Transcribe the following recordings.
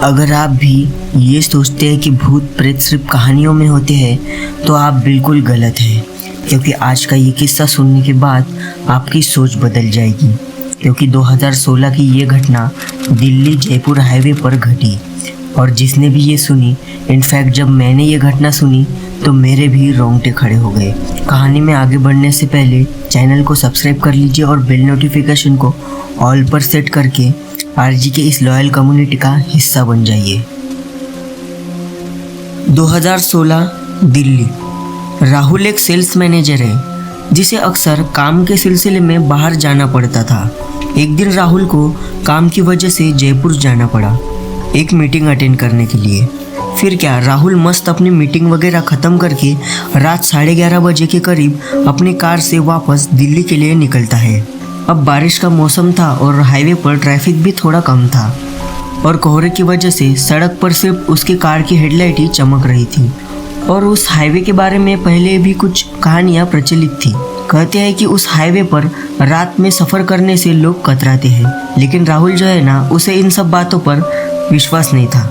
अगर आप भी ये सोचते हैं कि भूत प्रेत सिर्फ कहानियों में होते हैं तो आप बिल्कुल गलत हैं, क्योंकि आज का ये किस्सा सुनने के बाद आपकी सोच बदल जाएगी। क्योंकि 2016 की ये घटना दिल्ली जयपुर हाईवे पर घटी और जिसने भी ये सुनी, इनफैक्ट जब मैंने ये घटना सुनी तो मेरे भी रोंगटे खड़े हो गए। कहानी में आगे बढ़ने से पहले चैनल को सब्सक्राइब कर लीजिए और बेल नोटिफिकेशन को ऑल पर सेट करके आरजी के इस लॉयल कम्युनिटी का हिस्सा बन जाइए। 2016 दिल्ली। राहुल एक सेल्स मैनेजर है जिसे अक्सर काम के सिलसिले में बाहर जाना पड़ता था। एक दिन राहुल को काम की वजह से जयपुर जाना पड़ा एक मीटिंग अटेंड करने के लिए। फिर क्या, राहुल मस्त अपनी मीटिंग वगैरह ख़त्म करके रात 11:30 बजे के करीब अपनी कार से वापस दिल्ली के लिए निकलता है। अब बारिश का मौसम था और हाईवे पर ट्रैफिक भी थोड़ा कम था और कोहरे की वजह से सड़क पर सिर्फ उसकी कार की हेडलाइट ही चमक रही थी। और उस हाईवे के बारे में पहले भी कुछ कहानियाँ प्रचलित थी। कहते हैं कि उस हाईवे पर रात में सफ़र करने से लोग कतराते हैं, लेकिन राहुल जो है ना, उसे इन सब बातों पर विश्वास नहीं था।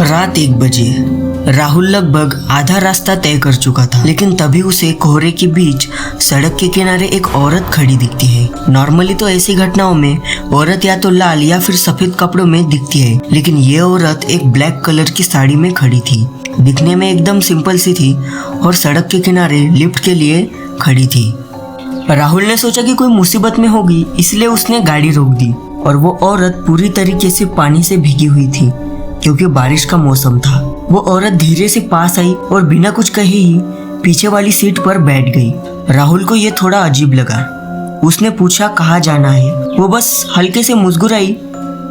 रात 1 बजे राहुल लगभग आधा रास्ता तय कर चुका था, लेकिन तभी उसे कोहरे के बीच सड़क के किनारे एक औरत खड़ी दिखती है। नॉर्मली तो ऐसी घटनाओं में औरत या तो लाल या फिर सफेद कपड़ों में दिखती है, लेकिन ये औरत एक ब्लैक कलर की साड़ी में खड़ी थी। दिखने में एकदम सिंपल सी थी और सड़क के किनारे लिफ्ट के लिए खड़ी थी। राहुल ने सोचा कि कोई मुसीबत में होगी, इसलिए उसने गाड़ी रोक दी और वो औरत पूरी तरीके से पानी से भीगी हुई थी क्योंकि बारिश का मौसम था। वो औरत धीरे से पास आई और बिना कुछ कहे ही पीछे वाली सीट पर बैठ गई। राहुल को ये थोड़ा अजीब लगा। उसने पूछा कहाँ जाना है। वो बस हल्के से मुस्कुराई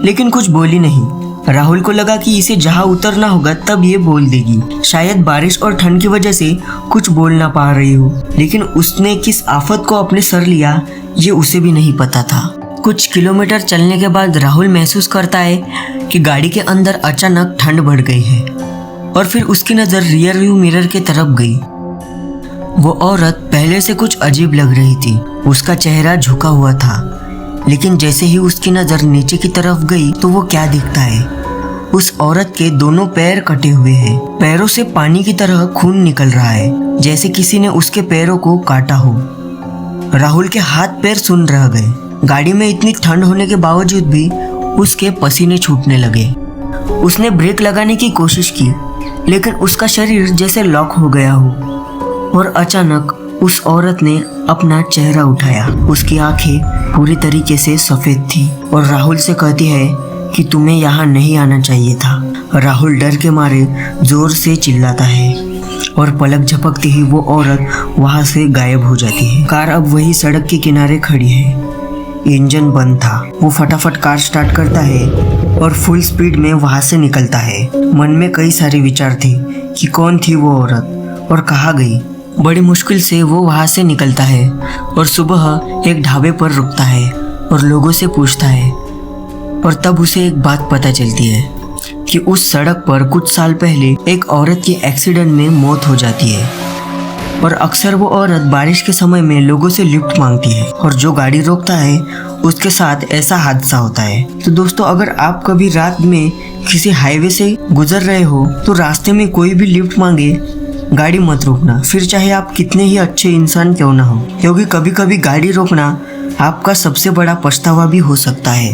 लेकिन कुछ बोली नहीं। राहुल को लगा कि इसे जहाँ उतरना होगा तब ये बोल देगी। शायद बारिश और ठंड की वजह से कुछ बोल ना पा रही हो, लेकिन उसने किस आफत को अपने सर लिया ये उसे भी नहीं पता था। कुछ किलोमीटर चलने के बाद राहुल महसूस करता है कि गाड़ी के अंदर अचानक ठंड बढ़ गई है और फिर उसकी नज़र रियर व्यू मिरर की तरफ गई। वो औरत पहले से कुछ अजीब लग रही थी। उसका चेहरा झुका हुआ था, लेकिन जैसे ही उसकी नज़र नीचे की तरफ गई तो वो क्या दिखता है, उस औरत के दोनों पैर कटे हुए हैं। पैरों से पानी की तरह खून निकल रहा है, जैसे किसी ने उसके पैरों को काटा हो। राहुल के हाथ पैर सुन्न रह गए। गाड़ी में इतनी ठंड होने के बावजूद भी उसके पसीने छूटने लगे। उसने ब्रेक लगाने की कोशिश की, लेकिन उसका शरीर जैसे लॉक हो गया हो। और अचानक उस औरत ने अपना चेहरा उठाया। उसकी आंखें पूरी तरीके से सफ़ेद थी और राहुल से कहती है कि तुम्हें यहाँ नहीं आना चाहिए था। राहुल डर के मारे जोर से चिल्लाता है और पलक झपकते ही वो औरत वहाँ से गायब हो जाती है। कार अब वही सड़क के किनारे खड़ी है। इंजन बंद था। वो फटाफट कार स्टार्ट करता है और फुल स्पीड में वहाँ से निकलता है। मन में कई सारे विचार थे कि कौन थी वो औरत और कहाँ गई। बड़ी मुश्किल से वो वहाँ से निकलता है और सुबह एक ढाबे पर रुकता है और लोगों से पूछता है। और तब उसे एक बात पता चलती है कि उस सड़क पर कुछ साल पहले एक औरत की एक्सीडेंट में मौत हो जाती है और अक्सर वो औरत बारिश के समय में लोगों से लिफ्ट मांगती है और जो गाड़ी रोकता है उसके साथ ऐसा हादसा होता है। तो दोस्तों, अगर आप कभी रात में किसी हाईवे से गुजर रहे हो तो रास्ते में कोई भी लिफ्ट मांगे, गाड़ी मत रोकना, फिर चाहे आप कितने ही अच्छे इंसान क्यों ना हो, क्योंकि कभी कभी गाड़ी रोकना आपका सबसे बड़ा पछतावा भी हो सकता है।